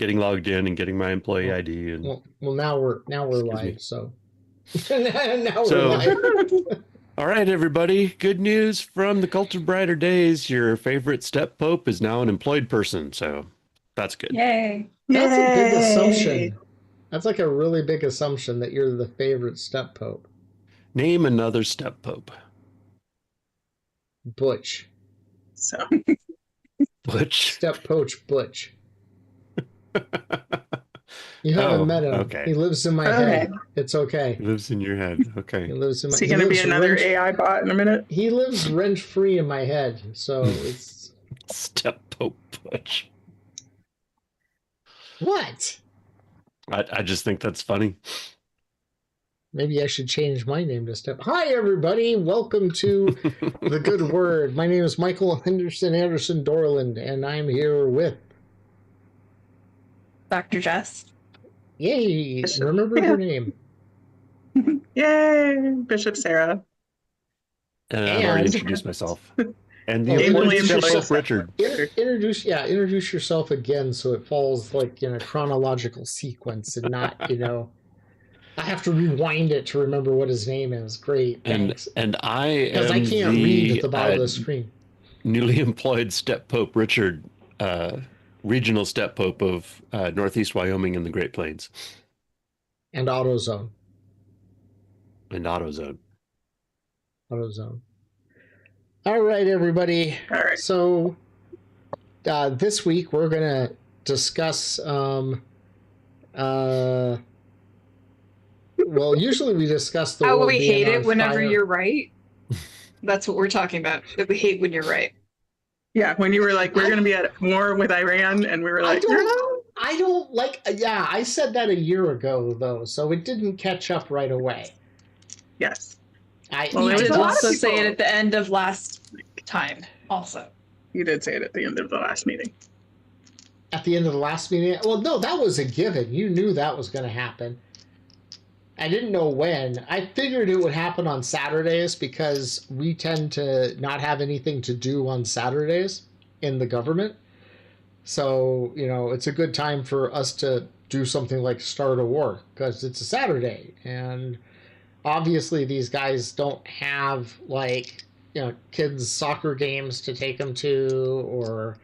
getting logged in and getting my employee ID. And now we're excuse me. live. So now we're So- live. All right, everybody. Good news from the Cult of Brighter Days. Your favorite step pope is now an employed person. So that's good. Yay. That's a big Yay. assumption. That's like a really big assumption that you're the favorite step pope. Name another step pope. Butch. So Butch. Step poach Butch. You haven't met him. Okay. He lives in my Okay. head. It's okay. He lives in your head. He Okay. lives in my is he going to be lives another rent- AI bot in a minute? He lives rent free in my head. So it's Step pope Butch. what? I just think that's funny. Maybe I should change my name to Step. Hi, everybody. Welcome to The Good Word. My name is Michael Henderson Anderson Dorland, and I'm here with. Dr. Jess. Yay! Bishop. Remember Yeah. her name. Yay, Bishop Sarah. And I've already And- introduced myself. And the Oh, important introduce step yourself. pope Richard. Introduce yourself again so it falls like in a chronological sequence and not, I have to rewind it to remember what his name is. Great, thanks. And I Because I am can't read at the bottom of the screen. newly employed step pope Richard, regional step pope of Northeast Wyoming and the Great Plains And AutoZone. and AutoZone. AutoZone. All right, everybody. All right. So this week we're gonna discuss. Well, usually we discuss the How world we being hate on it whenever fire. you're right. That's what we're talking about. That we hate when you're right. Yeah, when you were like, we're going to be at war with Iran, and we were like, I don't like. Yeah, I said that a year ago though, so it didn't catch up right away. yes, I Well, You there was did a lot of also say people- it at the end of last time. Also, you did say it at the end of the last meeting. at the end of the last meeting. Well, no, that was a given. You knew that was going to happen. I didn't know when. I figured it would happen on Saturdays because we tend to not have anything to do on Saturdays in the government. So, it's a good time for us to do something like start a war because it's a Saturday. And obviously these guys don't have kids' soccer games to take them to or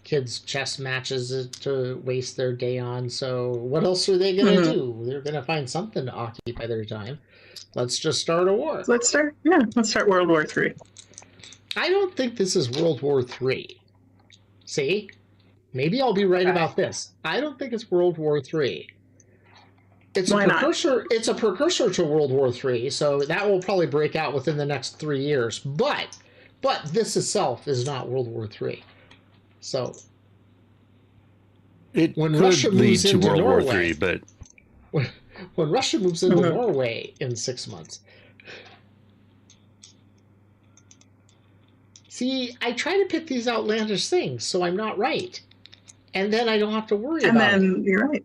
kids' chess matches to waste their day on. So what else are they going to do? They're going to find something to occupy their time. Let's just start a war. So let's start World War III. I don't think this is World War III. See? Maybe I'll be right about this. I don't think it's World War III. It's Why a not? precursor. It's a precursor to World War III, so that will probably break out within the next 3 years. But this itself is not World War III. So It When could Russia lead moves to into World War Norway. III, but when Russia moves into Mhm. Norway in 6 months. See, I try to pick these outlandish things so I'm not right. And then I don't have to worry And about it. then you're right.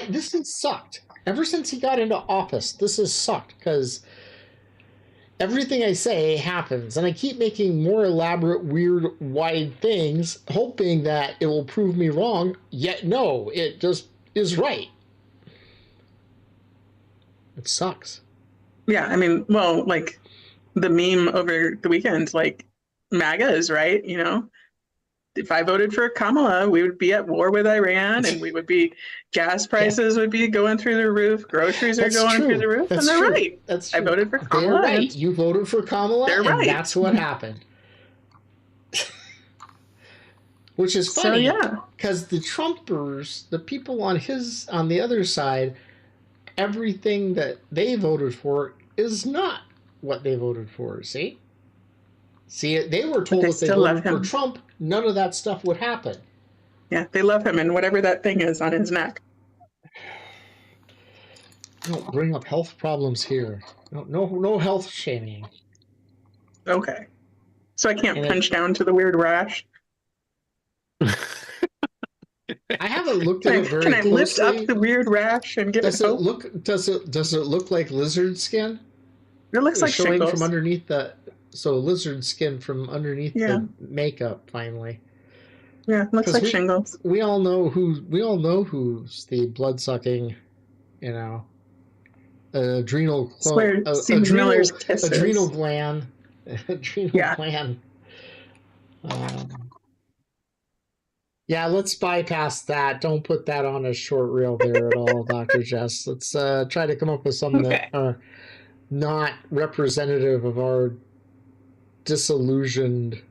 This has sucked. Ever since he got into office, this has sucked because everything I say happens, and I keep making more elaborate, weird, wide things, hoping that it will prove me wrong. Yet no, it just is right. It sucks. Yeah, I mean, well, like the meme over the weekend, like MAGA is right, If I voted for Kamala, we would be at war with Iran, and we would be gas prices would be going through the roof, groceries are That's going true. through the roof, That's and they're true. right. That's I true. voted for They're Kamala. right. and You voted for Kamala, They're and right. that's what happened. Which is So funny, yeah, because the Trumpers, the people on the other side, everything that they voted for is not what they voted for. See, they were told they if they still love voted for him. Trump, none of that stuff would happen. yeah, they love him, and whatever that thing is on his neck. Don't bring up health problems here. No health shaming. Okay, so I can't And punch down to the weird rash. I haven't looked at Can it very can I lift closely. up the weird rash and get Does it it hope? look? Does it look like lizard skin? It looks like showing shingles. from underneath the lizard skin from underneath Yeah. the makeup. Finally, Yeah, looks 'Cause like shingles. we all know who's the blood-sucking, you know, Swear, seems Miller's adrenal kisses. gland, adrenal Yeah. gland. Um, yeah, let's bypass that. Don't put that on a short reel there at all, Dr. Jess. Let's try to come up with some that Okay. are not representative of our disillusioned.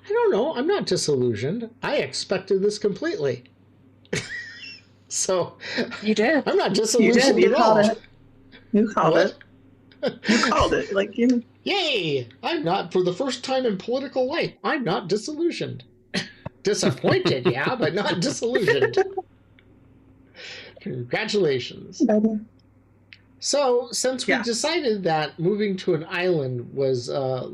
I don't know. I'm not disillusioned. I expected this completely. So You did. I'm not You disillusioned did. You at called all. it. You called What? it. You called it. Like, you. Yay! I'm not, for the first time in political life, I'm not disillusioned. Disappointed, yeah, but not disillusioned. Congratulations. So, since we Yeah. decided that moving to an island was a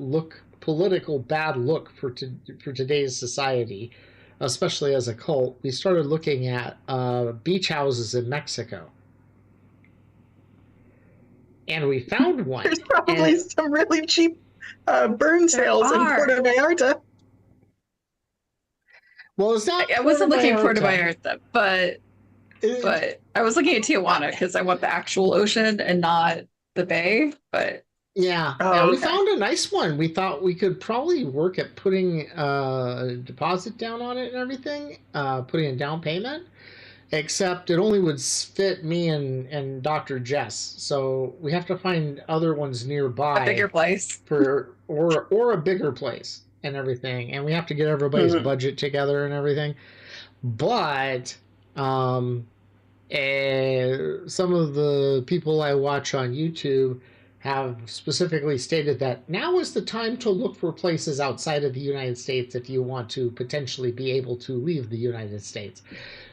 political bad look for today's society, especially as a cult, we started looking at beach houses in Mexico. And we found one. There's probably some really cheap burn sales in Puerto Vallarta. Well, it's not. I wasn't looking at Puerto Vallarta, but I was looking at Tijuana because I want the actual ocean and not the bay. But yeah, we found a nice one. We thought we could probably work at putting a deposit down on it and everything, putting a down payment. Except it only would fit me and Dr. Jess, so we have to find other ones nearby. A bigger place or a bigger place and everything, and we have to get everybody's budget together and everything. But some of the people I watch on YouTube have specifically stated that now is the time to look for places outside of the United States if you want to potentially be able to leave the United States.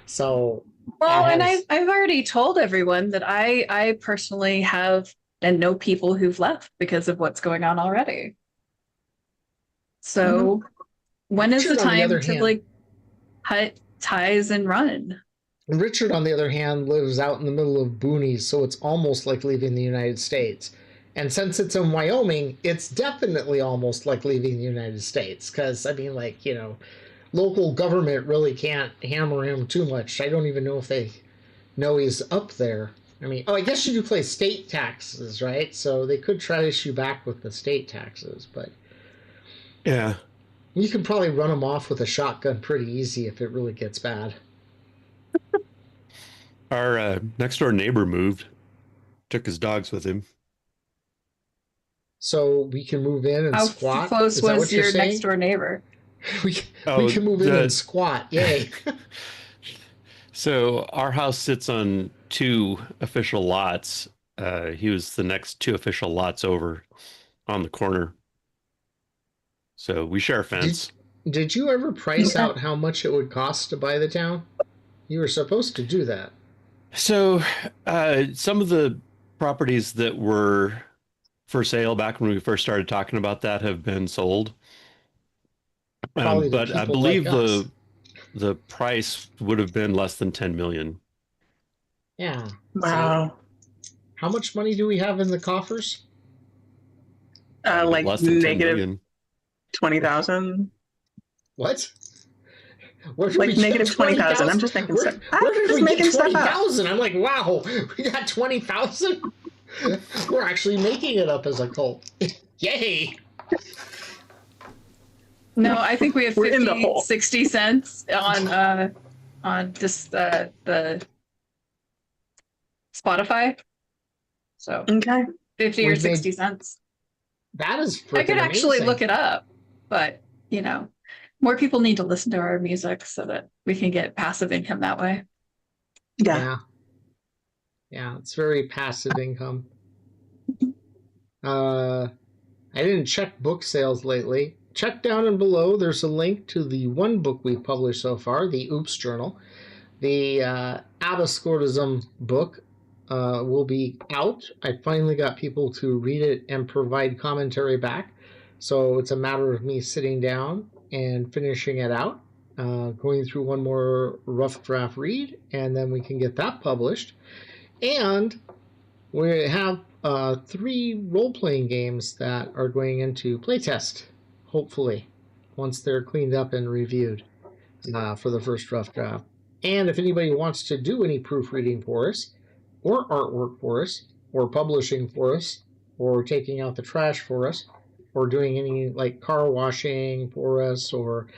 So, well, and I've already told everyone that I personally have and know people who've left because of what's going on already. So, when is the time to like cut ties and run? Richard, on the other hand, lives out in the middle of boonies, so it's almost like leaving the United States. And since it's in Wyoming, it's definitely almost like leaving the United States. Because, I mean, like, you know, local government really can't hammer him too much. I don't even know if they know he's up there. I mean, I guess you do pay state taxes, right? So they could trace you back with the state taxes, but yeah, you can probably run him off with a shotgun pretty easy if it really gets bad. Our next door neighbor moved, took his dogs with him. So we can move in and squat. How close was your next door neighbor? We can move in and squat. Yay. So our house sits on 2 official lots. He was the next 2 official lots over on the corner. So we share a fence. Did you ever price out how much it would cost to buy the town? You were supposed to do that. So some of the properties that were for sale back when we first started talking about that have been sold. But I believe like the price would have been less than 10 million. Yeah. Wow. So how much money do we have in the coffers? Like less than negative 20,000. What? Like negative 20,000. I'm just making stuff. I'm just making stuff up. I'm like, wow, we got 20,000. We're actually making it up as a cult. Yay! No, I think we have 60 cents on just the Spotify. So okay, 50 or 60 cents. That is. I could actually look it up, but you know, more people need to listen to our music so that we can get passive income that way. Yeah, it's very passive income. I didn't check book sales lately. Check down and below. There's a link to the one book we've published so far, the Oops Journal. The Abiscoridism book will be out. I finally got people to read it and provide commentary back. So it's a matter of me sitting down and finishing it out, going through one more rough draft read, and then we can get that published. And we have 3 role-playing games that are going into playtest, hopefully, once they're cleaned up and reviewed. for the first rough draft. And if anybody wants to do any proofreading for us, or artwork for us, or publishing for us, or taking out the trash for us, or doing any like car washing for us, or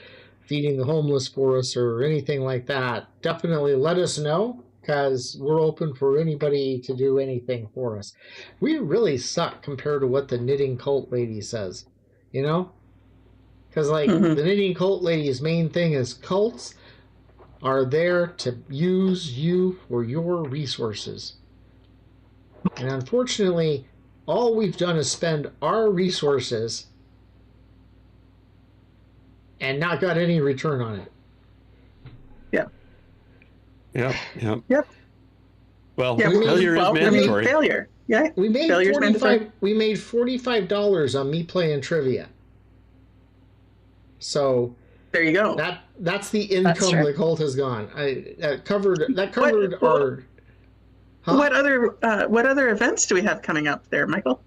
feeding the homeless for us, or anything like that, definitely let us know, because we're open for anybody to do anything for us. We really suck compared to what the knitting cult lady says, you know? Because, like, the knitting cult lady's main thing is cults are there to use you for your resources. And unfortunately, all we've done is spend our resources and not got any return on it. Yep. Well, Yeah, failure is mandatory. Failure. Yeah. We made Failure's mandatory. We made $45 on me playing trivia. So There you go. that's the income the cult has gone. That covered our. Huh? What other events do we have coming up there, Michael?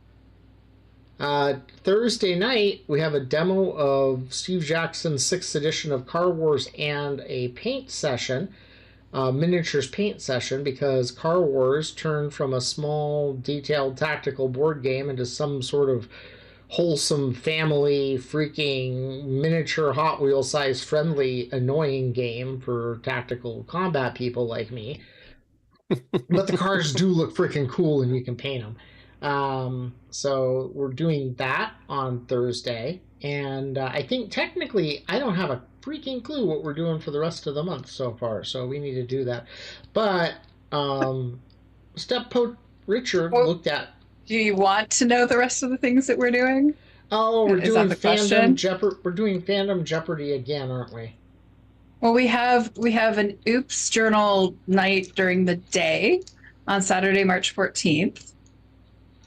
Thursday night we have a demo of Steve Jackson's 6th edition of Car Wars and a paint session, miniatures paint session, because Car Wars turned from a small, detailed tactical board game into some sort of wholesome family freaking miniature Hot Wheel size friendly annoying game for tactical combat people like me. But the cars do look freaking cool and you can paint them. So we're doing that on Thursday, and I think technically I don't have a freaking clue what we're doing for the rest of the month so far, so we need to do that. But Step Pope Richard looked at. Do you want to know the rest of the things that we're doing? Oh, we're Is doing that the question? Fandom Jeopardy. We're doing Fandom Jeopardy again, aren't we? Well, we have an Oops Journal night during the day on Saturday, March 14th.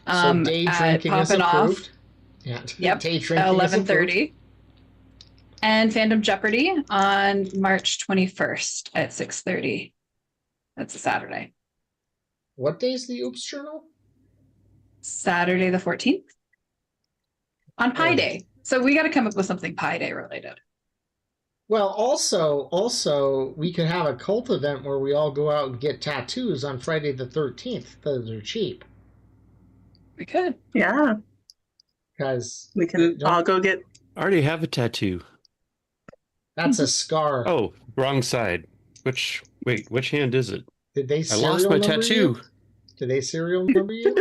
So day drinking is approved. Yeah. Yep. Day drinking 11:30. And Fandom Jeopardy on March 21st at 6:30. That's a Saturday. What day is the Oops Journal? Saturday the 14th. On Pi Day. So we got to come up with something Pi Day related. Well, also, we could have a cult event where we all go out and get tattoos on Friday the 13th. Those are cheap. We could. Yeah. Because we can all go get. I already have a tattoo. That's a scar. Oh, wrong side. Which hand is it? Did they I lost my tattoo. Did they serial number you?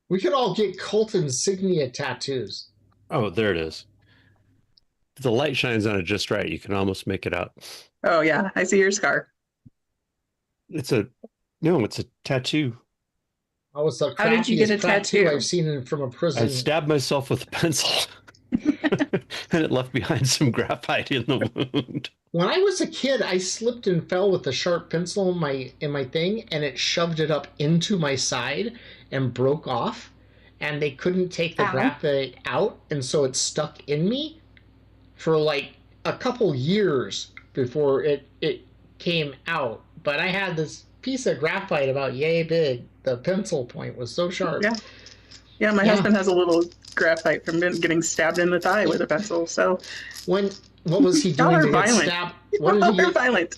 We could all get cult insignia tattoos. Oh, there it is. If the light shines on it just right, you can almost make it out. Oh yeah, I see your scar. It's a tattoo. Oh, it's the How did you get a tattoo? I've seen it from a prison. I stabbed myself with a pencil. And it left behind some graphite in the wound. When I was a kid, I slipped and fell with a sharp pencil in my thing, and it shoved it up into my side and broke off. And they couldn't take the graphite out, and so it stuck in me for like a couple years before it came out. But I had this piece of graphite about yay big. The pencil point was so sharp. Yeah, my husband has a little graphite from getting stabbed in the thigh with a pencil. So what was he doing to get stabbed? They're violent.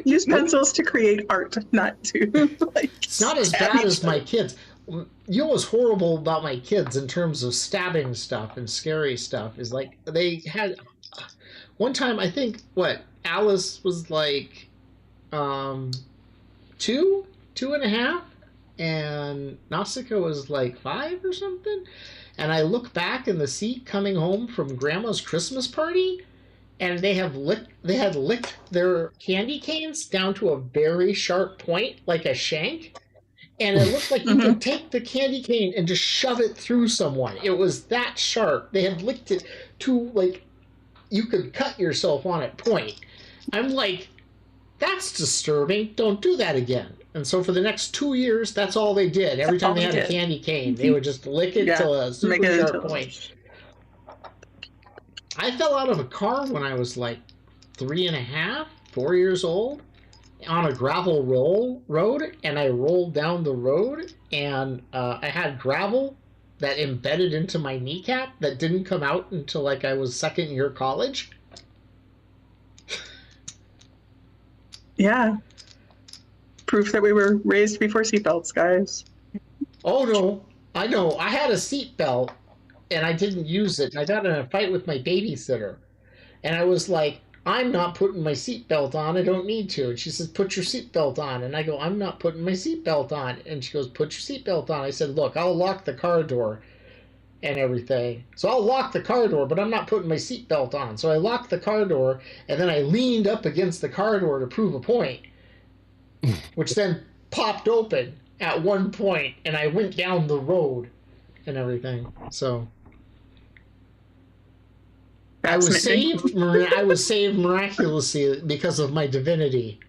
Use pencils to create art, not to like. It's not as bad as my kids. You know what's horrible about my kids in terms of stabbing stuff and scary stuff is like they had one time, I think Alice was like 2.5, and Nausicaa was like 5 or something. And I look back in the seat coming home from Grandma's Christmas party, and they had licked their candy canes down to a very sharp point, like a shank. And it looked like you could take the candy cane and just shove it through someone. It was that sharp. They had licked it to, like, you could cut yourself on it point. I'm like, that's disturbing. Don't do that again. And so for the next 2 years, that's all they did. Every time they had a candy cane, they would just lick it to a super sharp point. I fell out of a car when I was like 3.5, 4 years old on a gravel road, and I rolled down the road, and I had gravel that embedded into my kneecap that didn't come out until like I was second year college. Yeah. Proof that we were raised before seatbelts, guys. Oh no, I know. I had a seatbelt and I didn't use it. And I got in a fight with my babysitter, and I was like, "I'm not putting my seatbelt on. I don't need to." And she says, "Put your seatbelt on." And I go, "I'm not putting my seatbelt on." And she goes, "Put your seatbelt on." I said, "Look, I'll lock the car door and everything. So I'll lock the car door, but I'm not putting my seatbelt on." So I locked the car door, and then I leaned up against the car door to prove a point, which then popped open at one point, and I went down the road and everything. So I was saved. I was saved miraculously because of my divinity.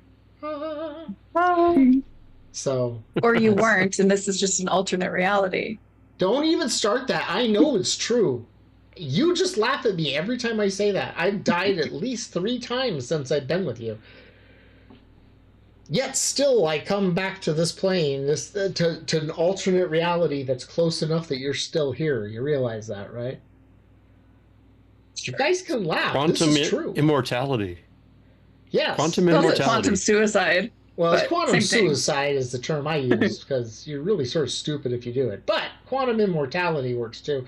So, Or you weren't, and this is just an alternate reality. Don't even start that. I know it's true. You just laugh at me every time I say that. I've died at least 3 times since I've been with you. Yet still, I come back to this plane, to an alternate reality that's close enough that you're still here. You realize that, right? You guys can laugh. Quantum this is true. Immortality. Yes. Quantum immortality. Quantum suicide. Well, quantum suicide is the term I use because you're really sort of stupid if you do it. But quantum immortality works too.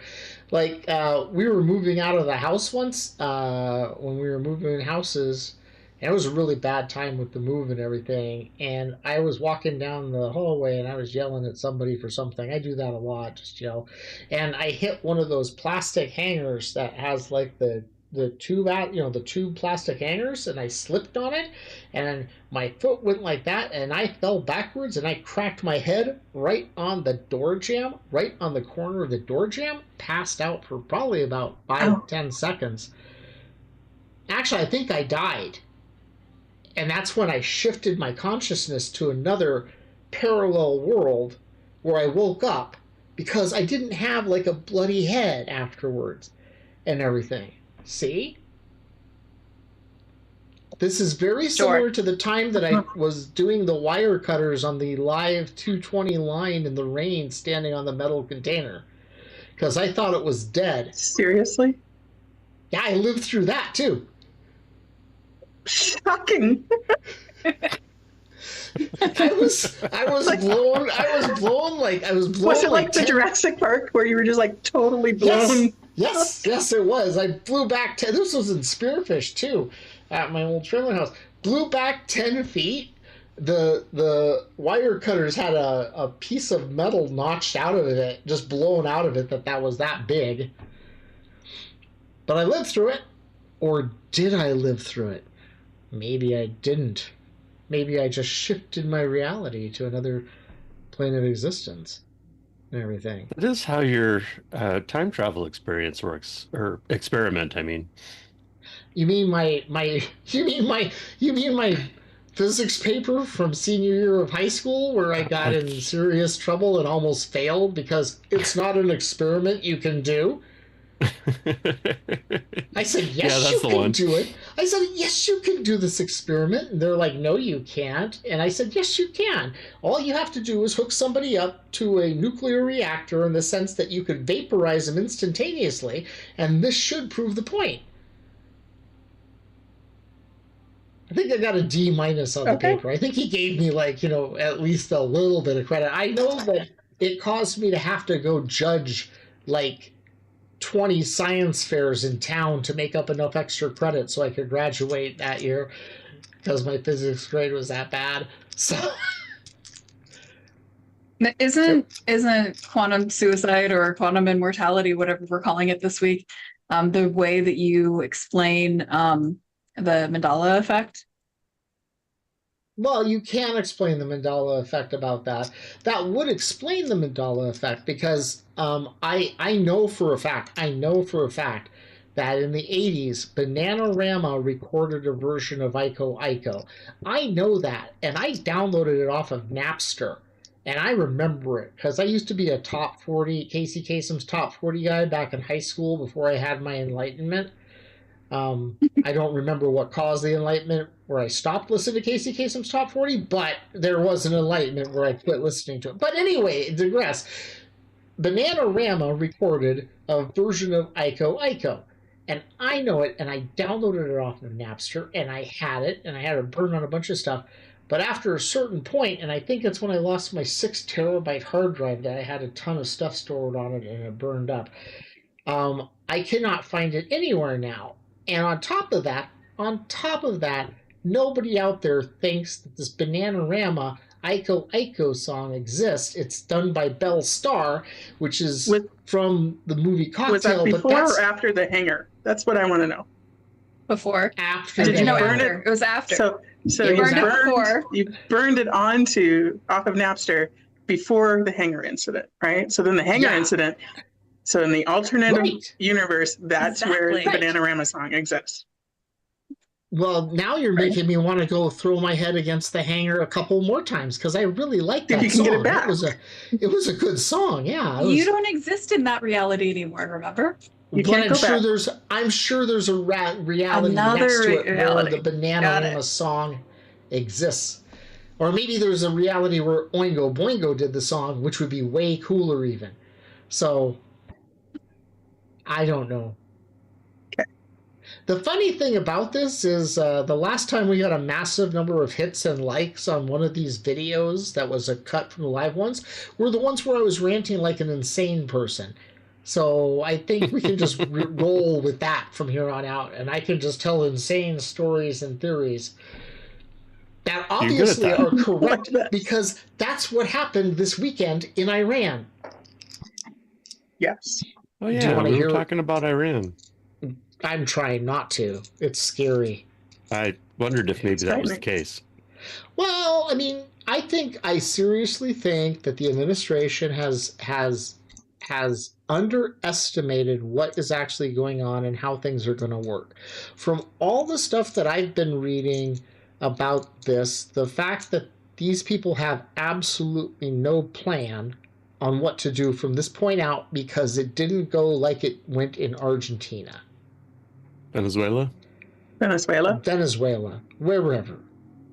Like, we were moving out of the house once when we were moving houses. And it was a really bad time with the move and everything. And I was walking down the hallway and I was yelling at somebody for something. I do that a lot, just yell. And I hit one of those plastic hangers that has like the tube out, the tube plastic hangers, and I slipped on it, and my foot went like that, and I fell backwards, and I cracked my head right on the door jamb, right on the corner of the door jamb, passed out for probably about 5-10 seconds. Actually, I think I died. And that's when I shifted my consciousness to another parallel world where I woke up because I didn't have like a bloody head afterwards and everything. See? This is very similar to the time that I was doing the wire cutters on the live 220 line in the rain standing on the metal container because I thought it was dead. Seriously? Yeah, I lived through that too. Shocking. I was like, blown. I was blown. Was it like the Jurassic Park where you were just like totally blown? Yes, it was. I flew back. This was in Spearfish too, at my old trailer house. Blew back 10 feet. The wire cutters had a piece of metal notched out of it, just blown out of it. That was that big. But I lived through it, or did I live through it? Maybe I didn't. Maybe I just shifted my reality to another plane of existence and everything. That is how your time travel experience works, or experiment, I mean. You mean my physics paper from senior year of high school where I got in serious trouble and almost failed because it's not an experiment you can do? I said, yes, you can do it. I said, yes, you can do this experiment. And they're like, no, you can't. And I said, yes, you can. All you have to do is hook somebody up to a nuclear reactor in the sense that you could vaporize them instantaneously, and this should prove the point. I think I got a D- on the paper. I think he gave me at least a little bit of credit. I know that it caused me to have to go judge 20 science fairs in town to make up enough extra credit so I could graduate that year because my physics grade was that bad. So isn't quantum suicide or quantum immortality, whatever we're calling it this week, the way that you explain the Mandela effect? Well, you can explain the Mandela effect about that. That would explain the Mandela effect because I know for a fact that in the 80s, Bananarama recorded a version of Iko Iko. I know that, and I downloaded it off of Napster, and I remember it because I used to be a top 40, Casey Kasem's top 40 guy back in high school before I had my enlightenment. I don't remember what caused the enlightenment where I stopped listening to Casey Kasem's top 40, but there was an enlightenment where I quit listening to it. But anyway, digress. Bananarama recorded a version of Iko Iko. And I know it, and I downloaded it off of Napster, and I had it, and I had it burned on a bunch of stuff. But after a certain point, and I think it's when I lost my 6 terabyte hard drive that I had a ton of stuff stored on it and it burned up. I cannot find it anywhere now. And on top of that, nobody out there thinks that this Bananarama Aiko Aiko song exists. It's done by Belle Starr, which is from the movie Cocktail. Was that before or after The Hanger? That's what I want to know. Before. After. Did you know after? It was after. So you burned it off of Napster before the Hanger incident, right? So then the Hanger incident. So in the alternative universe, that's where the Bananarama song exists. Well, now you're making me want to go throw my head against the Hanger a couple more times because I really like that song. You can get it back. It was a good song, yeah. You don't exist in that reality anymore, remember? I'm sure there's a reality next to it where the Bananarama song exists. Or maybe there's a reality where Oingo Boingo did the song, which would be way cooler even. So, I don't know. Okay. The funny thing about this is the last time we got a massive number of hits and likes on one of these videos that was a cut from the live ones were the ones where I was ranting like an insane person. So I think we can just roll with that from here on out, and I can just tell insane stories and theories that obviously are correct because that's what happened this weekend in Iran. Yes. Oh yeah, we were talking about Iran. I'm trying not to. It's scary. I wondered if maybe that was the case. Well, I mean, I seriously think that the administration has underestimated what is actually going on and how things are going to work. From all the stuff that I've been reading about this, the fact that these people have absolutely no plan on what to do from this point out because it didn't go like it went in Argentina. Venezuela, wherever.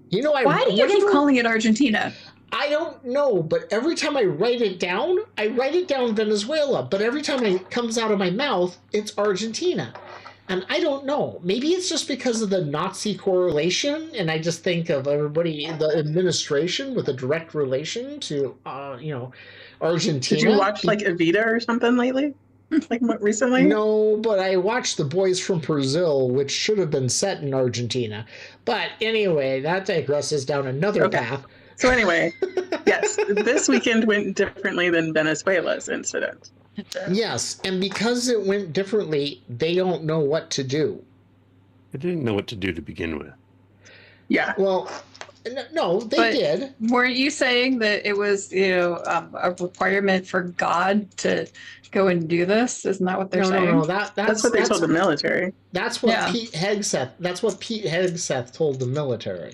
Why do you keep calling it Argentina? I don't know, but every time I write it down Venezuela. But every time it comes out of my mouth, it's Argentina. And I don't know. Maybe it's just because of the Nazi correlation, and I just think of everybody in the administration with a direct relation to, Argentina. Did you watch like Evita or something lately? Like recently? No, but I watched The Boys from Brazil, which should have been set in Argentina. But anyway, that digresses down another path. So anyway, yes, this weekend went differently than Venezuela's incident. Yes, and because it went differently, they don't know what to do. They didn't know what to do to begin with. Yeah. Well, no, they did. Weren't you saying that it was, a requirement for God to go and do this? Isn't that what they're saying? No. That's what they told the military. That's what Pete Hegseth told the military.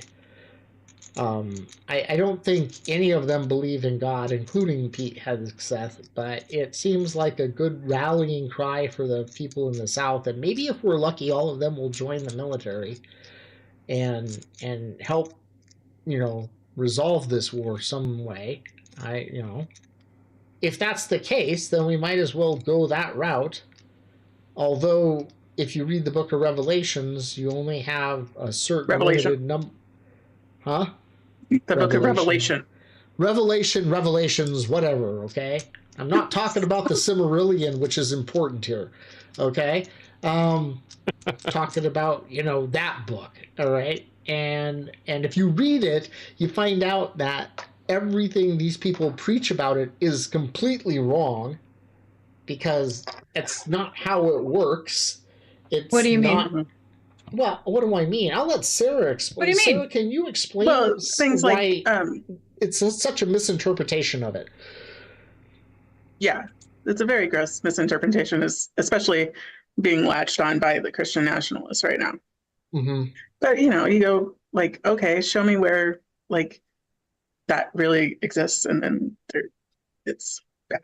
I don't think any of them believe in God, including Pete Hegseth, but it seems like a good rallying cry for the people in the South, and maybe if we're lucky, all of them will join the military and help, resolve this war some way. If that's the case, then we might as well go that route. Although, if you read the book of Revelations, you only have a certain limited number. Huh? The book of Revelation. Revelations, whatever, okay? I'm not talking about the Silmarillion, which is important here, okay? Talking about, that book, all right? And if you read it, you find out that everything these people preach about it is completely wrong because it's not how it works. What do you mean? Well, what do I mean? I'll let Sarah explain. What do you mean? Sarah, can you explain things why like it's such a misinterpretation of it? Yeah, it's a very gross misinterpretation, especially being latched on by the Christian nationalists right now. Mm-hmm. But, you go like, okay, show me where like that really exists, and then it's bad.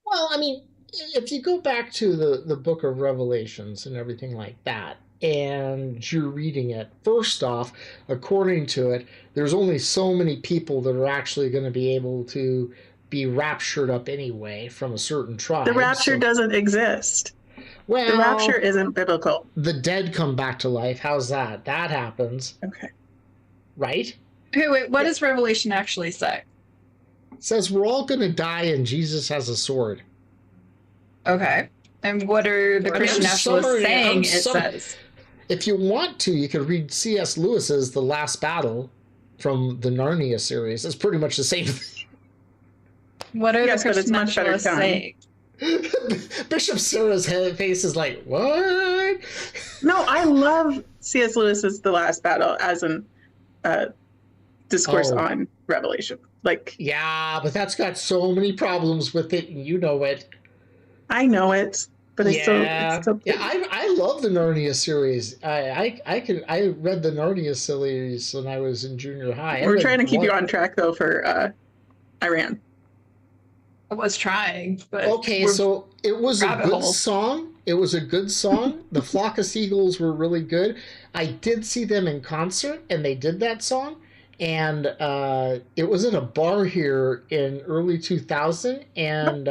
Well, I mean, if you go back to the book of Revelations and everything like that, and you're reading it, first off, according to it, there's only so many people that are actually going to be able to be raptured up anyway from a certain tribe. The rapture doesn't exist. The rapture Well, isn't biblical. the dead come back to life. How's that? That happens, Okay. right? Okay, wait, what does Revelation actually say? It says we're all going to die and Jesus has a sword. Okay. And what are the I mean, Christian I'm nationalists sorry, saying I'm it sorry. says? If you want to, you could read C.S. Lewis's The Last Battle from the Narnia series. It's pretty much the same thing. What are the Yes, but it's Christian much better nationalists done. saying? Bishop Sarah's face is like, what? No, I love C.S. Lewis's The Last Battle as an discourse Oh. on Revelation. Like, Yeah, but that's got so many problems with it, and you know it. I know it, but it's still Yeah, I love the Narnia series. I read the Narnia series when I was in junior high. We're trying to keep you on track though for Iran. I was trying, but Okay, so it was a rabbit good holes. song. It was a good song. The Flock of Seagulls were really good. I did see them in concert, and they did that song. And it was at a bar here in early 2000, and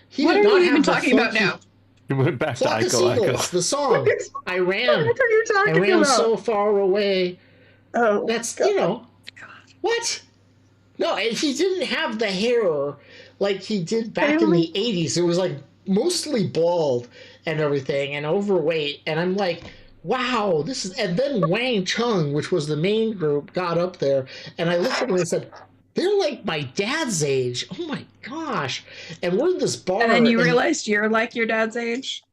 he What did are not you have even the talking about funky- now? It went back to Flock of Ico Seagulls, the song. I What ran. are you I talking ran about? so far away. Oh, That's, God. what? No, and he didn't have the hair like he did back in the 80s. It was like mostly bald and everything and overweight. And I'm like, wow, this is. And then Wang Chung, which was the main group, got up there. And I looked at him and I said, they're like my dad's age. Oh my gosh. And we're in this bar. And then you realized you're like your dad's age?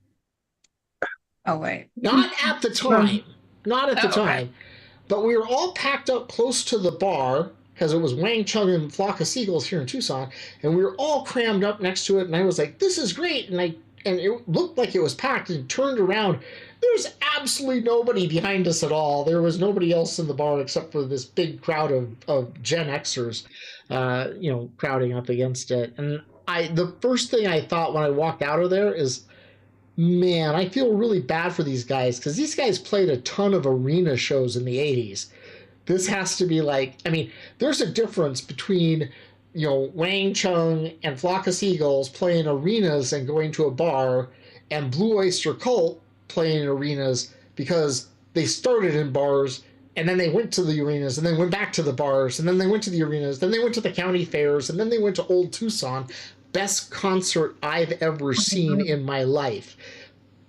Oh, wait. Not at the time. Not at the Oh, okay. time. But we were all packed up close to the bar because it was Wang Chung and Flock of Seagulls here in Tucson, and we were all crammed up next to it. And I was like, "This is great!" And it looked like it was packed. And turned around, there's absolutely nobody behind us at all. There was nobody else in the bar except for this big crowd of Gen Xers, crowding up against it. And the first thing I thought when I walked out of there is, man, I feel really bad for these guys because these guys played a ton of arena shows in the 80s. This has to be like, I mean, there's a difference between, Wang Chung and Flock of Seagulls playing arenas and going to a bar, and Blue Oyster Cult playing in arenas because they started in bars and then they went to the arenas and then went back to the bars and then they went to the arenas, then they went to the county fairs and then they went to Old Tucson. Best concert I've ever seen in my life.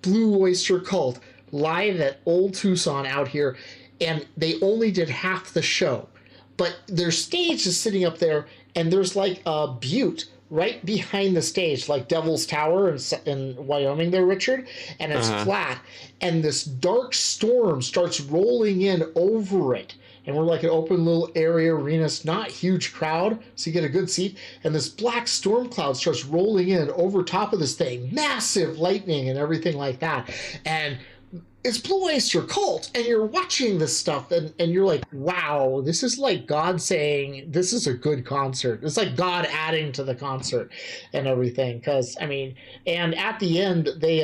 Blue Oyster Cult live at Old Tucson out here, and they only did half the show. But their stage is sitting up there, and there's like a butte right behind the stage, like Devil's Tower in Wyoming there, Richard, and it's flat. And this dark storm starts rolling in over it. And we're like an open little area arena. It's not huge crowd, so you get a good seat. And this black storm cloud starts rolling in over top of this thing. Massive lightning and everything like that. And it's Blue Oyster Cult, and you're watching this stuff, and you're like, wow, this is like God saying this is a good concert. It's like God adding to the concert and everything. Because I mean, and at the end, they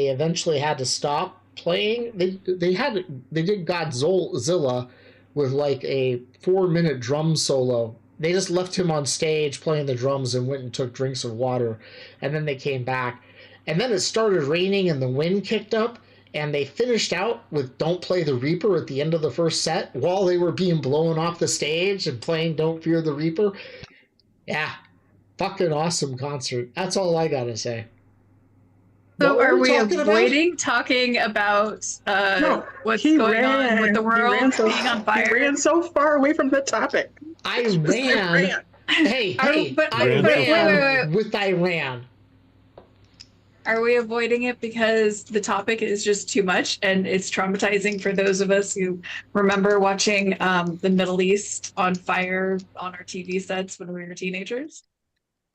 eventually had to stop playing. They did Godzilla with like a 4-minute drum solo. They just left him on stage playing the drums and went and took drinks of water, and then they came back. And then it started raining and the wind kicked up, and they finished out with Don't Play the Reaper at the end of the first set while they were being blown off the stage and playing Don't Fear the Reaper. Yeah, fucking awesome concert. That's all I gotta say. So are we avoiding talking about what's going on with the world being on fire? He ran so far away from the topic. I ran. Hey, I ran with Iran. Are we avoiding it because the topic is just too much and it's traumatizing for those of us who remember watching the Middle East on fire on our TV sets when we were teenagers?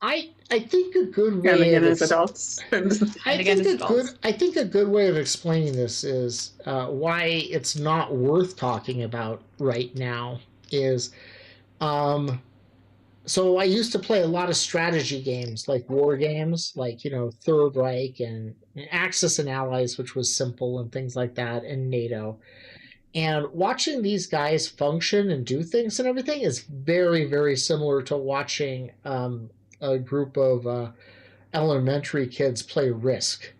I think a good way and again as adults. I think a good way of explaining this is why it's not worth talking about right now is so I used to play a lot of strategy games, like war games, like, Third Reich and Axis and Allies, which was simple and things like that, and NATO. And watching these guys function and do things and everything is very, very similar to watching a group of elementary kids play Risk.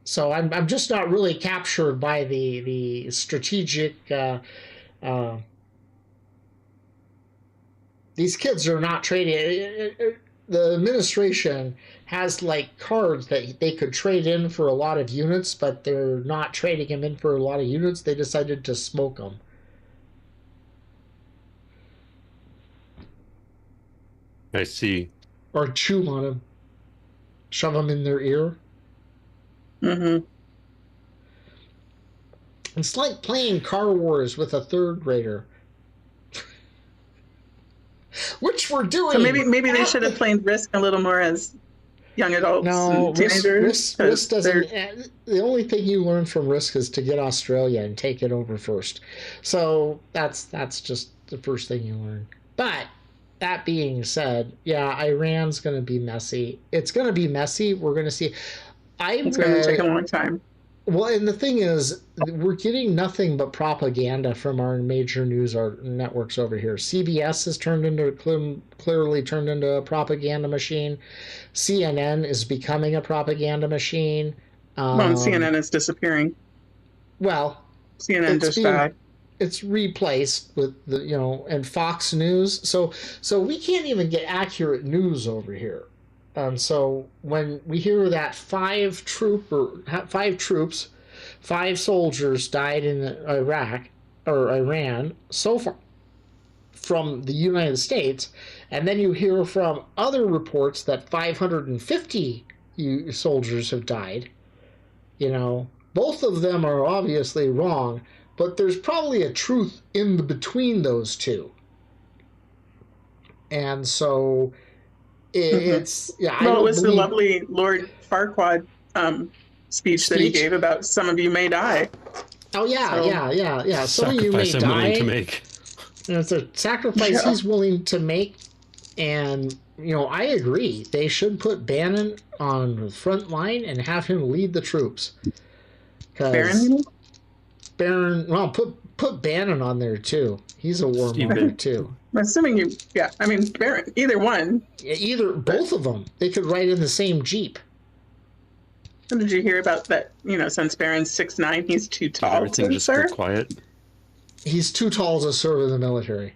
So I'm just not really captured by the strategic. These kids are not trading. The administration has like cards that they could trade in for a lot of units, but they're not trading them in for a lot of units. They decided to smoke them. I see. Or chew on them, shove them in their ear. Mm-hmm. It's like playing Car Wars with a third grader, which we're doing. So maybe they should have played Risk a little more as young adults and teenagers. Risk doesn't. The only thing you learn from Risk is to get Australia and take it over first. So that's just the first thing you learn. But that being said, yeah, Iran's going to be messy. It's going to be messy. We're going to see. It's going to take a long time. Well, and the thing is, we're getting nothing but propaganda from our major news networks over here. CBS has clearly turned into a propaganda machine. CNN is becoming a propaganda machine. Well, CNN is disappearing. Well, CNN just died. It's replaced with and Fox News. So we can't even get accurate news over here. So when we hear that 5 soldiers died in Iraq or Iran so far from the United States, and then you hear from other reports that 550 soldiers have died, both of them are obviously wrong, but there's probably a truth in between those two. And so it's it was the lovely Lord Farquaad speech that he gave about some of you may die. Oh yeah. Some of you may die. Willing to make. It's a sacrifice he's willing to make, and I agree. They should put Bannon on the front line and have him lead the troops. Barron? Well, put Bannon on there too. He's a warmonger too. I'm assuming Barron, either one. Both of them. They could ride in the same Jeep. What did you hear about that? Since Barron's 6'9", he's too tall. Everything just go quiet. He's too tall to serve in the military.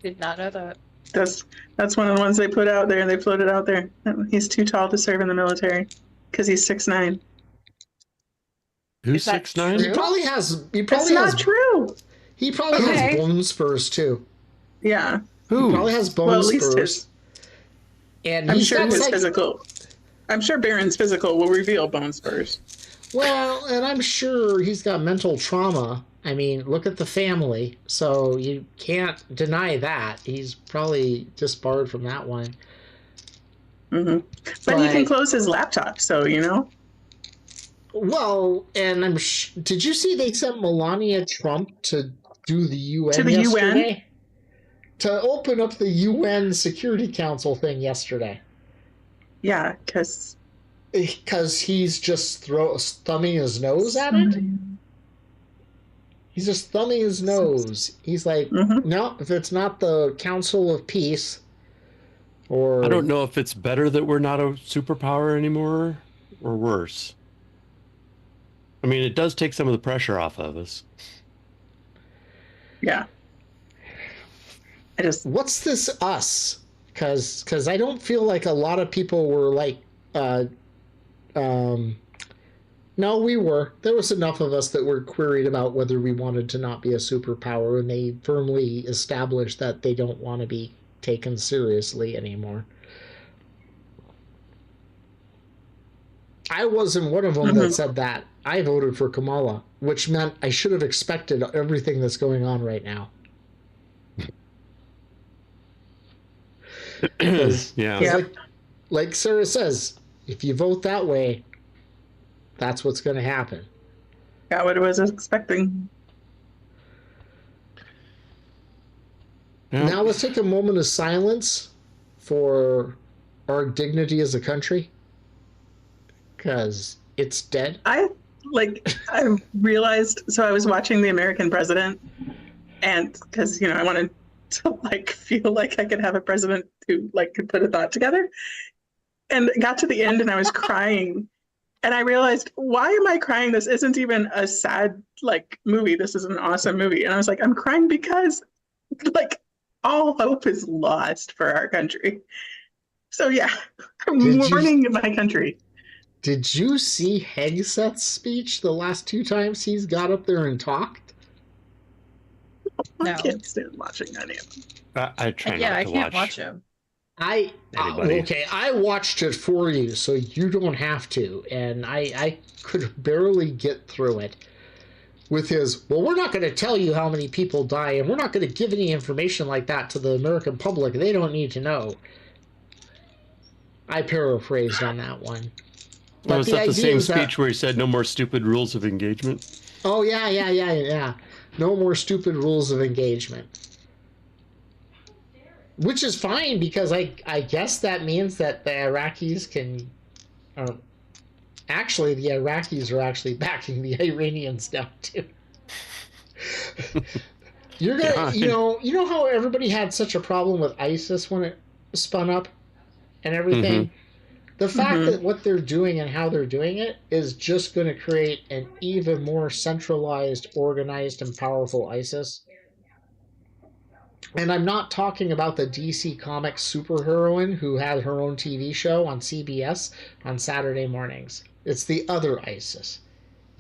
Did not know that. That's one of the ones they put out there. They floated out there. He's too tall to serve in the military because he's 6'9". Who's 6'9"? He probably has. That's not true. He probably has bone spurs too. Yeah. Who? He probably has bone spurs. And I'm sure his physical. I'm sure Barron's physical will reveal bone spurs. Well, and I'm sure he's got mental trauma. I mean, look at the family. So you can't deny that. He's probably disbarred from that one. Mm-hmm. But he can close his laptop, so Well, and did you see they sent Melania Trump to do the UN to the yesterday? UN? To open up the UN Security Council thing yesterday. Yeah, because he's just thumbing his nose at it. He's just thumbing his nose. He's like, no, if it's not the Council of Peace, or I don't know if it's better that we're not a superpower anymore or worse. I mean, it does take some of the pressure off of us. Yeah. What's this us? Because I don't feel like a lot of people were like, no, we were. There was enough of us that were queried about whether we wanted to not be a superpower, and they firmly established that they don't want to be taken seriously anymore. I wasn't one of them that said that. I voted for Kamala, which meant I should have expected everything that's going on right now. Yeah. Like Sarah says, if you vote that way, that's what's going to happen. Got what I was expecting. Yeah. Now let's take a moment of silence for our dignity as a country, because it's dead. I realized, so I was watching The American President, and because I wanted to feel like I could have a president who could put a thought together, and got to the end and I was crying. And I realized, why am I crying? This isn't even a sad like movie. This is an awesome movie. And I was like, I'm crying because like all hope is lost for our country. So yeah, I'm mourning my country. Did you see Hegseth's speech the last 2 times he's got up there and talked? No. I can't stand watching any of them. I try not to watch. Yeah, I can't watch him. Okay, I watched it for you, so you don't have to. And I could barely get through it with his, well, we're not going to tell you how many people die, and we're not going to give any information like that to the American public. They don't need to know. I paraphrased on that one. Was that the same speech where he said no more stupid rules of engagement? Oh, yeah. No more stupid rules of engagement. Which is fine, because I guess that means that the Iraqis can... actually, the Iraqis are actually backing the Iranians now, too. You're gonna, you know how everybody had such a problem with ISIS when it spun up and everything? Mm-hmm. The fact that what they're doing and how they're doing it is just going to create an even more centralized, organized, and powerful ISIS. And I'm not talking about the DC Comics superheroine who had her own TV show on CBS on Saturday mornings. It's the other ISIS.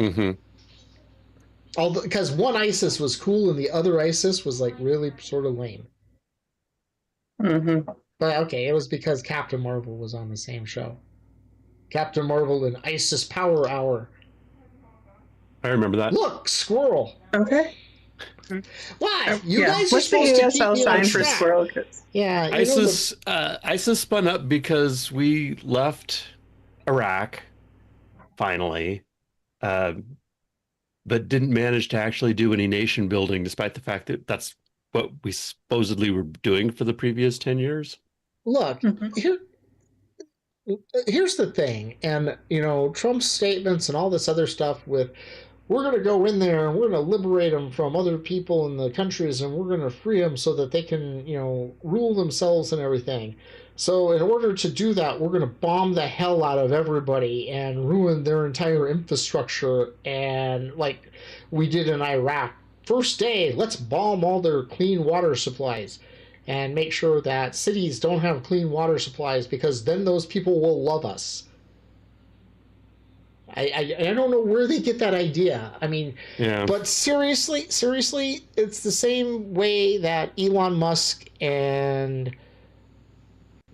Mm-hmm. Because one ISIS was cool and the other ISIS was like really sort of lame. Mm-hmm. But okay, it was because Captain Marvel was on the same show. Captain Marvel and ISIS Power Hour. I remember that. Look, squirrel. Okay. Why? You guys are supposed to keep me on track. Squirrel? Yeah. ISIS spun up because we left Iraq, finally, but didn't manage to actually do any nation building, despite the fact that that's what we supposedly were doing for the previous 10 years. Look, here's the thing, and Trump's statements and all this other stuff with, we're going to go in there and we're going to liberate them from other people in the countries and we're going to free them so that they can, rule themselves and everything. So in order to do that, we're going to bomb the hell out of everybody and ruin their entire infrastructure, and like we did in Iraq. First day, let's bomb all their clean water supplies and make sure that cities don't have clean water supplies, because then those people will love us. I don't know where they get that idea. I mean, yeah. But seriously, it's the same way that Elon Musk and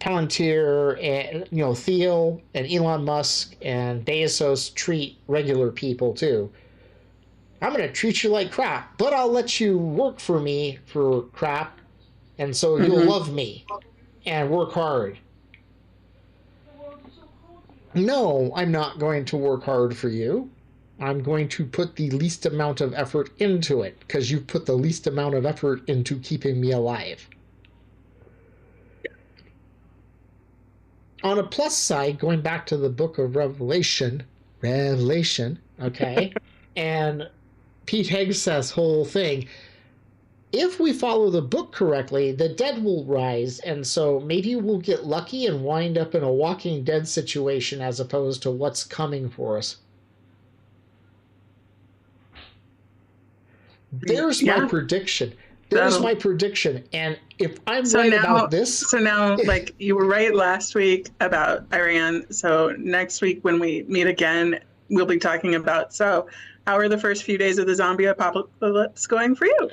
Palantir and Thiel and Elon Musk and Bezos treat regular people too. I'm going to treat you like crap, but I'll let you work for me for crap, and so you'll love me and work hard. No, I'm not going to work hard for you. I'm going to put the least amount of effort into it, because you put the least amount of effort into keeping me alive. On a plus side, going back to the book of Revelation, okay, and Pete Hegseth's whole thing, if we follow the book correctly, the dead will rise, and so maybe we'll get lucky and wind up in a Walking Dead situation as opposed to what's coming for us. There's my prediction. My prediction. And if I'm right about this... So now, like, you were right last week about Iran, so next week when we meet again, we'll be talking about, so how are the first few days of the zombie apocalypse going for you?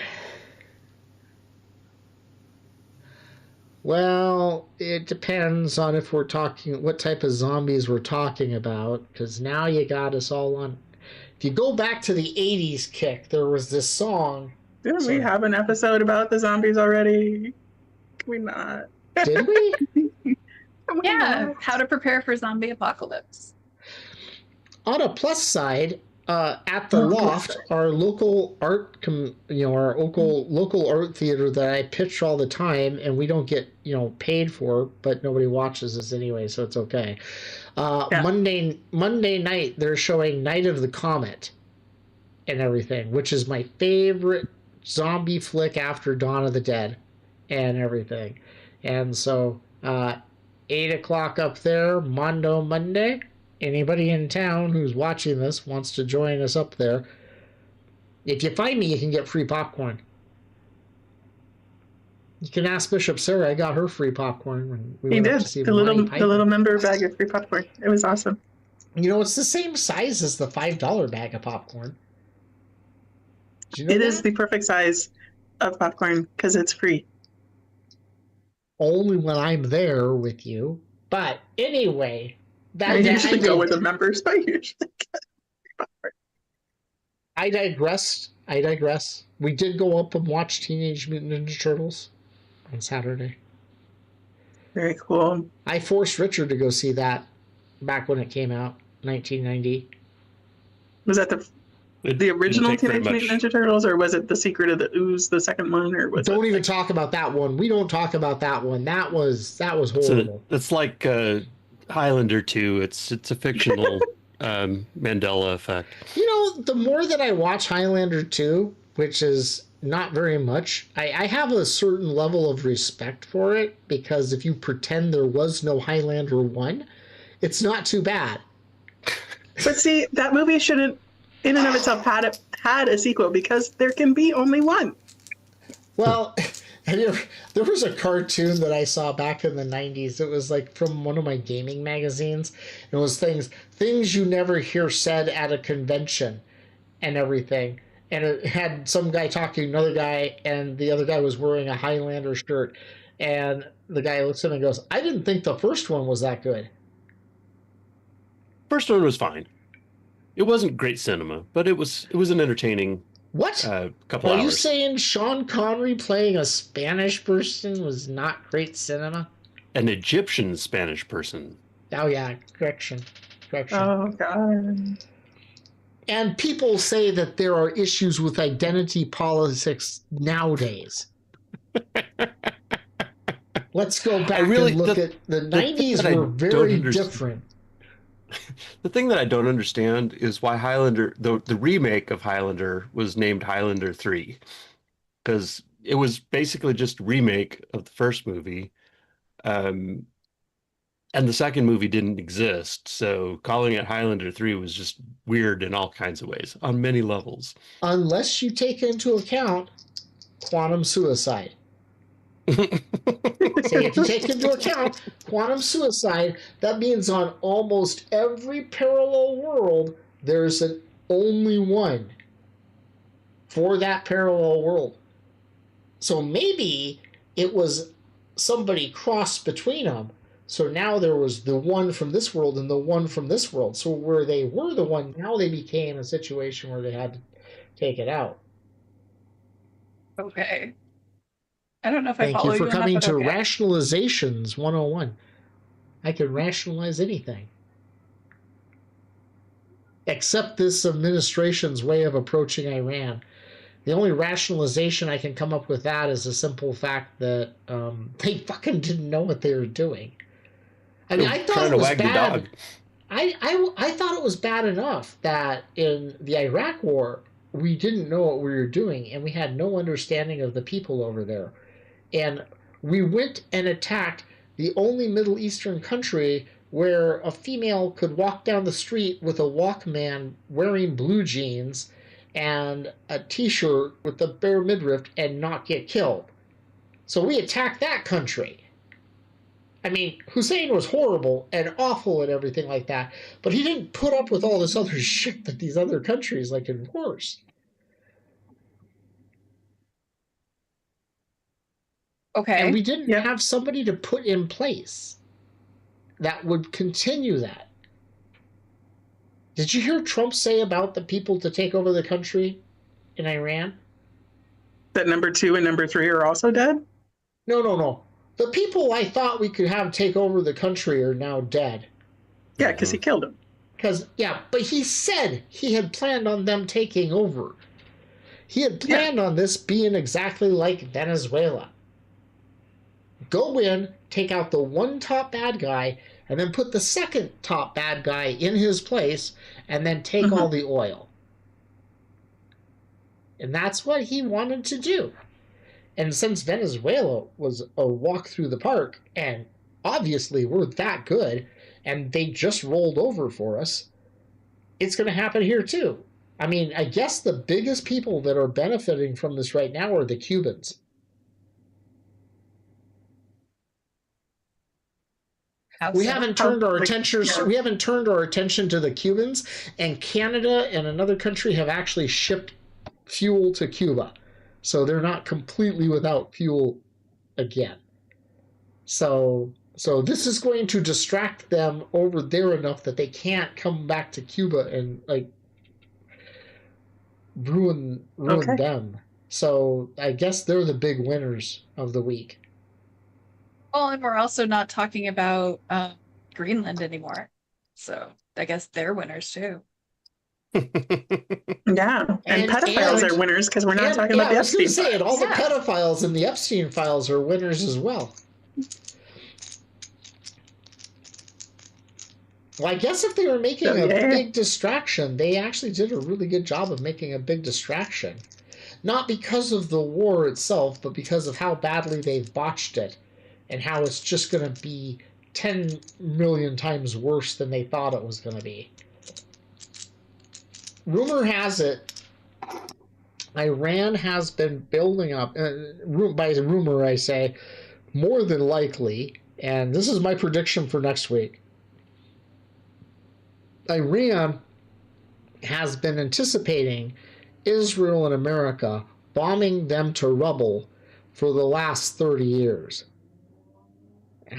Well, it depends on if we're talking, what type of zombies we're talking about, because now you got us all on. If you go back to the 80s kick, there was this song. Didn't we have an episode about the zombies already? Can we not? Did we? Yeah, how to prepare for zombie apocalypse. On a plus side, at the Loft, our local art, our local art theater that I pitch all the time, and we don't get paid for, but nobody watches us anyway, so it's okay. Monday night they're showing Night of the Comet and everything, which is my favorite zombie flick after Dawn of the Dead and everything, and so 8 o'clock up there, Mondo Monday. Anybody in town who's watching this wants to join us up there. If you find me, you can get free popcorn. You can ask Bishop Sarah. I got her free popcorn when we He went up did. to see The little member bag of free popcorn. It was awesome. You know, it's the same size as the $5 bag of popcorn. Did you know It that? is the perfect size of popcorn because it's free. Only when I'm there with you. But anyway, I usually go with the members, but I usually get free popcorn. I digress. We did go up and watch Teenage Mutant Ninja Turtles on Saturday. Very cool. I forced Richard to go see that back when it came out, 1990. Was that the original Teenage Mutant Ninja Turtles, or was it The Secret of the Ooze, the second one, or was Don't even talk about that one. We don't talk about that one. That was horrible. So it's like Highlander 2. It's a fictional Mandela effect. You know, the more that I watch Highlander 2, which is not very much, I have a certain level of respect for it, because if you pretend there was no Highlander 1, it's not too bad. But see, that movie shouldn't, in and of itself, had a sequel, because there can be only one. Well, there was a cartoon that I saw back in the 90s. It was like from one of my gaming magazines. It was things you never hear said at a convention and everything. And it had some guy talking to another guy, and the other guy was wearing a Highlander shirt. And the guy looks at him and goes, I didn't think the first one was that good. First one was fine. It wasn't great cinema, but it was an entertaining What? couple Are hours. you saying Sean Connery playing a Spanish person was not great cinema? An Egyptian Spanish person. Oh, yeah. Correction. Oh, God. And people say that there are issues with identity politics nowadays. Let's go back and look at the 90s were very different. The thing that I don't understand is why Highlander, the remake of Highlander, was named Highlander 3. Because it was basically just a remake of the first movie. And the second movie didn't exist. So calling it Highlander 3 was just weird in all kinds of ways, on many levels. Unless you take into account quantum suicide. See, if you take into account quantum suicide, that means on almost every parallel world, there's an only one for that parallel world. So maybe it was somebody crossed between them. So now there was the one from this world and the one from this world. So where they were the one, now they became a situation where they had to take it out. Okay. I don't know if I follow Thank you for coming to okay. Rationalizations 101. I can rationalize anything. Except this administration's way of approaching Iran. The only rationalization I can come up with that is the simple fact that they fucking didn't know what they were doing. I mean, I thought it was bad. I thought it was bad enough that in the Iraq War, we didn't know what we were doing, and we had no understanding of the people over there. And we went and attacked the only Middle Eastern country where a female could walk down the street with a Walkman wearing blue jeans and a t-shirt with a bare midriff and not get killed. So we attacked that country. I mean, Hussein was horrible and awful and everything like that, but he didn't put up with all this other shit that these other countries like in wars. Okay. And we didn't have somebody to put in place that would continue that. Did you hear Trump say about the people to take over the country in Iran? That number 2 and number 3 are also dead? No. The people I thought we could have take over the country are now dead. Yeah, because he killed them. But he said he had planned on them taking over. He had planned on this being exactly like Venezuela. Go in, take out the one top bad guy, and then put the second top bad guy in his place, and then take all the oil. And that's what he wanted to do. And since Venezuela was a walk through the park, and obviously we're that good and they just rolled over for us, it's going to happen here too. I mean, I guess the biggest people that are benefiting from this right now are the Cubans. How We so? haven't turned our Like, attention. yeah. We haven't turned our attention to the Cubans, and Canada and another country have actually shipped fuel to Cuba, so they're not completely without fuel again. So this is going to distract them over there enough that they can't come back to Cuba and like ruin Okay. them. So I guess they're the big winners of the week. Well, and we're also not talking about Greenland anymore. So I guess they're winners too. Yeah. And pedophiles are winners because we're not talking about the I was going Epstein to say, and all files. the pedophiles and the Epstein files are winners as well. Well, I guess if they were making a big distraction, they actually did a really good job of making a big distraction. Not because of the war itself, but because of how badly they've botched it and how it's just going to be 10 million times worse than they thought it was going to be. Rumor has it, Iran has been building up, by rumor I say, more than likely, and this is my prediction for next week, Iran has been anticipating Israel and America bombing them to rubble for the last 30 years.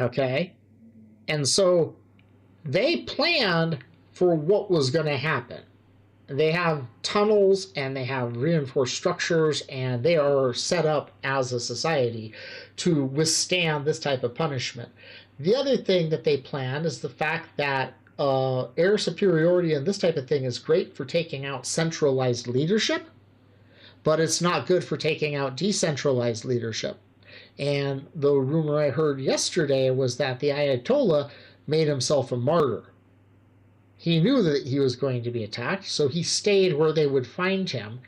Okay? And so they planned for what was going to happen. They have tunnels and they have reinforced structures and they are set up as a society to withstand this type of punishment. The other thing that they planned is the fact that air superiority and this type of thing is great for taking out centralized leadership, but it's not good for taking out decentralized leadership. And the rumor I heard yesterday was that the Ayatollah made himself a martyr. He knew that he was going to be attacked, so he stayed where they would find him.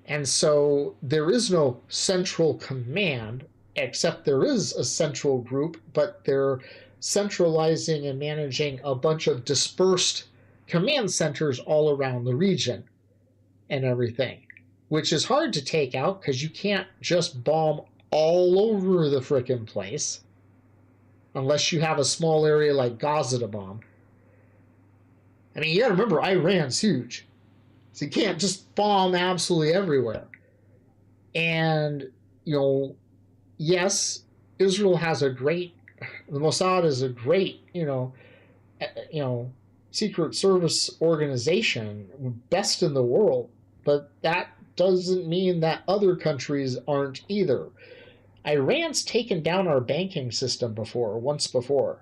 And so there is no central command, except there is a central group, but they're centralizing and managing a bunch of dispersed command centers all around the region and everything, which is hard to take out because you can't just bomb all over the frickin' place unless you have a small area like Gaza to bomb. I mean, you gotta remember, Iran's huge, so you can't just bomb absolutely everywhere. And, you know, yes, Israel has the Mossad is a great, secret service organization, best in the world, but that doesn't mean that other countries aren't either. Iran's taken down our banking system once before,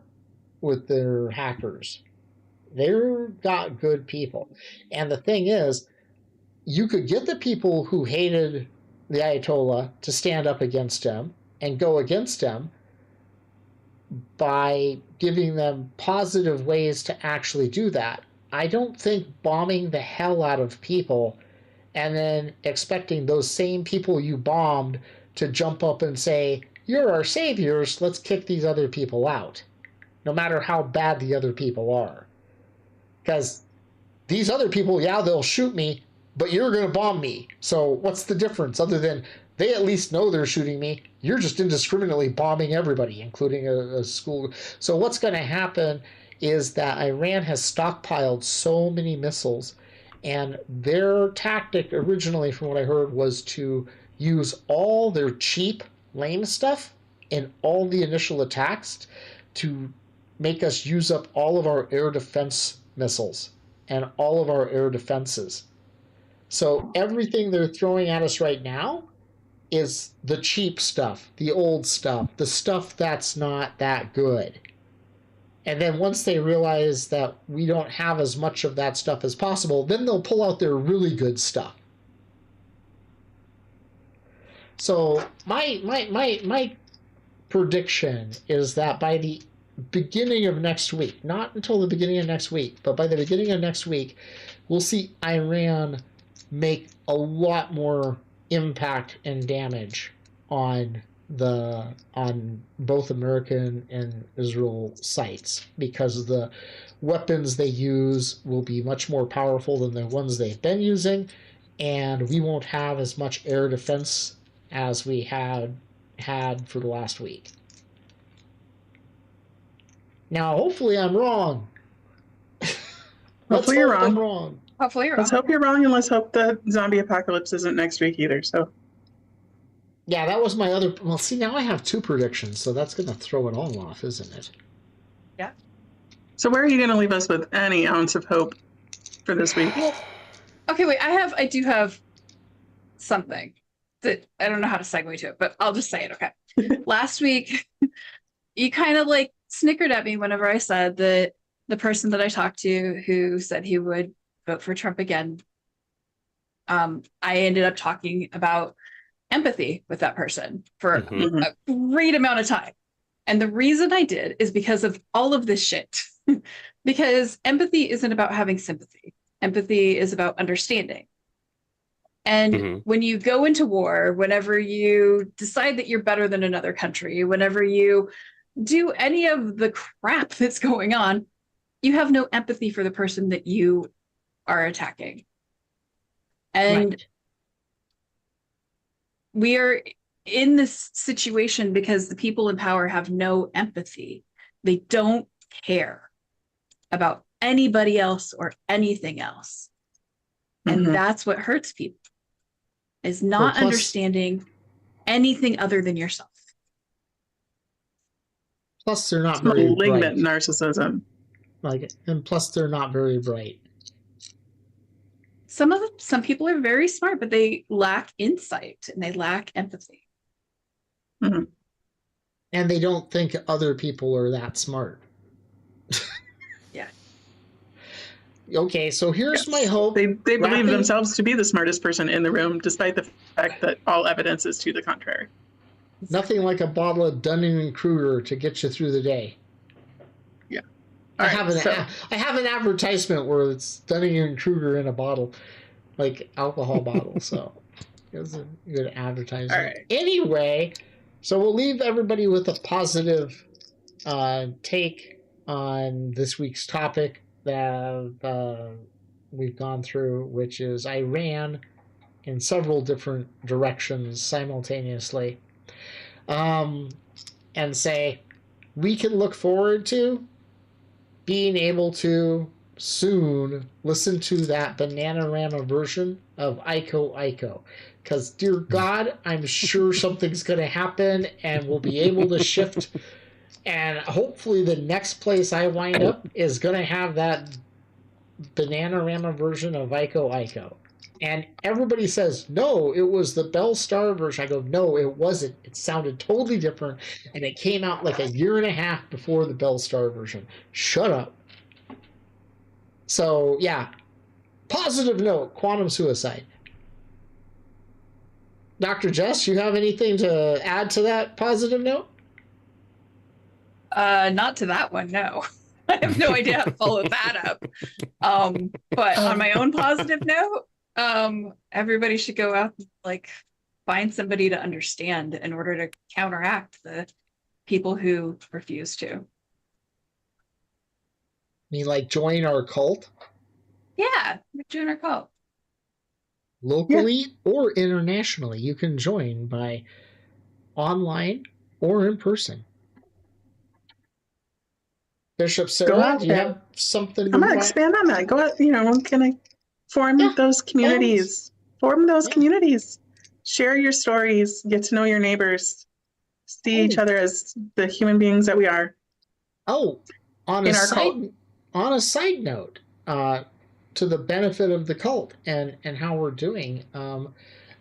with their hackers. They've got good people. And the thing is, you could get the people who hated the Ayatollah to stand up against him and go against him by giving them positive ways to actually do that. I don't think bombing the hell out of people and then expecting those same people you bombed to jump up and say, "You're our saviors, let's kick these other people out," no matter how bad the other people are. Because these other people, yeah, they'll shoot me, but you're going to bomb me. So what's the difference other than they at least know they're shooting me? You're just indiscriminately bombing everybody, including a school. So what's going to happen is that Iran has stockpiled so many missiles, and their tactic originally, from what I heard, was to use all their cheap, lame stuff in all the initial attacks to make us use up all of our air defense missiles and all of our air defenses. So everything they're throwing at us right now is the cheap stuff, the old stuff, the stuff that's not that good. And then once they realize that we don't have as much of that stuff as possible, then they'll pull out their really good stuff. So my prediction is that by the beginning of next week, not until the beginning of next week, but by the beginning of next week, we'll see Iran make a lot more impact and damage on on both American and Israel sites, because the weapons they use will be much more powerful than the ones they've been using, and we won't have as much air defense as we had for the last week. Now, hopefully I'm wrong. Hopefully you're I'm wrong. wrong. Hopefully you're Let's wrong. hope you're wrong, and let's hope the zombie apocalypse isn't next week either. So Yeah, that was my other. Well, see, now I have 2 predictions, so that's going to throw it all off, isn't it? Yeah. so where are you going to leave us with any ounce of hope for this week? Okay, wait. I do have something that I don't know how to segue to it, but I'll just say it. Okay. Last week, you kind of like snickered at me whenever I said that the person that I talked to who said he would vote for Trump again, I ended up talking about empathy with that person for Mhm. a great amount of time. And the reason I did is because of all of this shit. Because empathy isn't about having sympathy. Empathy is about understanding. And Mhm. when you go into war, whenever you decide that you're better than another country, whenever you do any of the crap that's going on, you have no empathy for the person that you are attacking. And Right. we are in this situation because the people in power have no empathy. They don't care about anybody else or anything else. And Mhm. that's what hurts people, is not plus- understanding anything other than yourself. Plus, they're not It's very malignant bright. narcissism. And plus, they're not very bright. Some people are very smart, but they lack insight and they lack empathy. Mhm. And they don't think other people are that smart. Yeah. Okay, so here's Yes. my hope. They believe Wrapping- themselves to be the smartest person in the room, despite the fact that all evidence is to the contrary. Nothing like a bottle of Dunning-Kruger to get you through the day. All I right, have an advertisement where it's Dunning-Kruger in a bottle, like alcohol bottle. So it was a good advertisement. All right. Anyway, so we'll leave everybody with a positive take on this week's topic that we've gone through, which is Iran in several different directions simultaneously, and say we can look forward to being able to soon listen to that Bananarama version of Aiko Aiko. Because, dear God, I'm sure something's going to happen and we'll be able to shift. And hopefully, the next place I wind up is going to have that Bananarama version of Aiko Aiko. And everybody says, no, it was the Bell Star version. I go, no, it wasn't. It sounded totally different. And it came out like a year and a half before the Bell Star version. Shut up. So, yeah. Positive note, quantum suicide. Dr. Jess, you have anything to add to that positive note? Not to that one, no. I have no idea how to follow that up. But on my own positive note, everybody should go out and like find somebody to understand in order to counteract the people who refuse to. I mean, like, join our cult Yeah, join our cult. locally or internationally. You can join by online or in person. Bishop Sarah, out do you there. have something I'm going to expand on that. Go out, can I form Yeah, those communities? Form those Yeah. communities. Share your stories. Get to know your neighbors. See each other as the human beings that we are. Oh, on In a our cult. side note, to the benefit of the cult and how we're doing,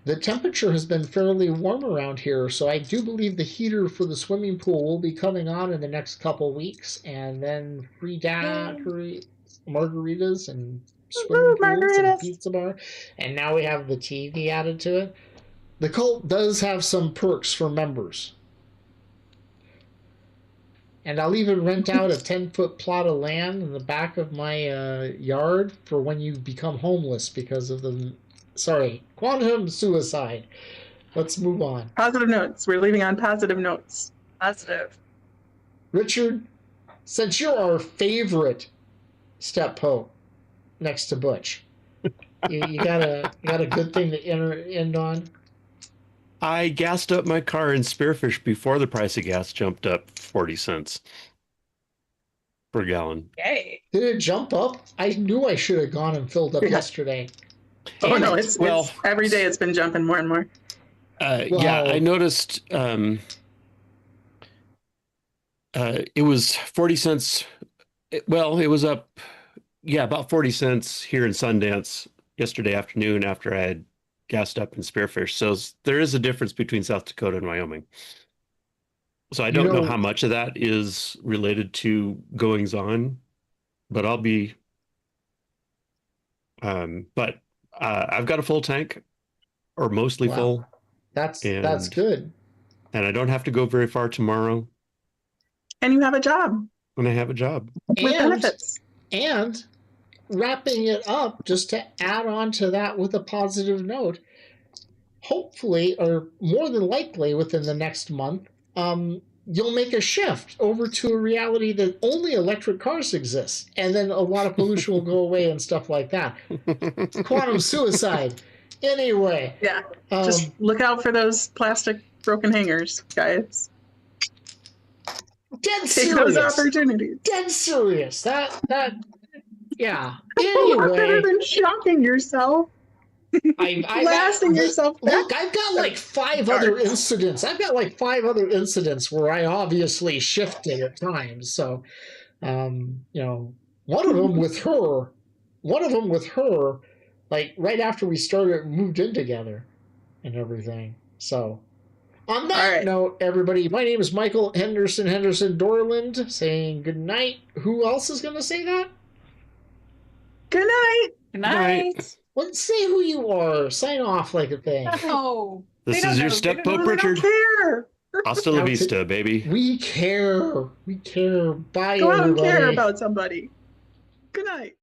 the temperature has been fairly warm around here, so I do believe the heater for the swimming pool will be coming on in the next couple weeks, and then free margaritas and swimming pools and margaritas. pizza bar, and now we have the TV added to it. The cult does have some perks for members. And I'll even rent out a 10-foot plot of land in the back of my yard for when you become homeless because of quantum suicide. Let's move on. Positive notes. We're leaving on positive notes. Positive. Richard, since you're our favorite step pope next to Butch, you got a good thing to end on? I gassed up my car in Spearfish before the price of gas jumped up 40 cents per gallon. Yay. Did it jump up? I knew I should have gone and filled up Yeah. yesterday. Oh Damn no, it. it's Well- every day it's been jumping more and more. Yeah, I noticed it was 40 cents. Well, it was up, about 40 cents here in Sundance yesterday afternoon after I had gassed up in Spearfish. So there is a difference between South Dakota and Wyoming. So I don't know how much of that is related to goings on, but I've got a full tank, or mostly Wow. full. That's And- good. And I don't have to go very far tomorrow And you have a job when I have a job. with benefits. And wrapping it up, just to add on to that with a positive note, hopefully, or more than likely within the next month, you'll make a shift over to a reality that only electric cars exist. And then a lot of pollution will go away and stuff like that. Quantum suicide. Anyway. Yeah. Just look out for those plastic broken hangers, guys. Dead Take serious. those opportunities. Dead serious. Yeah. What better Anyway, than shocking yourself? Blasting yourself back. Look, I've got like five other incidents. I've got like five other incidents where I obviously shifted at times. So, one of them with her, like right after we moved in together and everything. So, on that note, everybody, my name is Michael Henderson Dorland, saying good night. Who else is going to say that? Good night. Good night. Let's say who you are. Sign off like a thing. Oh, This they is don't your know. step They don't Pope know. Richard. Care. Hasta la vista, baby. We care. Bye, Go out and everybody. care about somebody. Good night.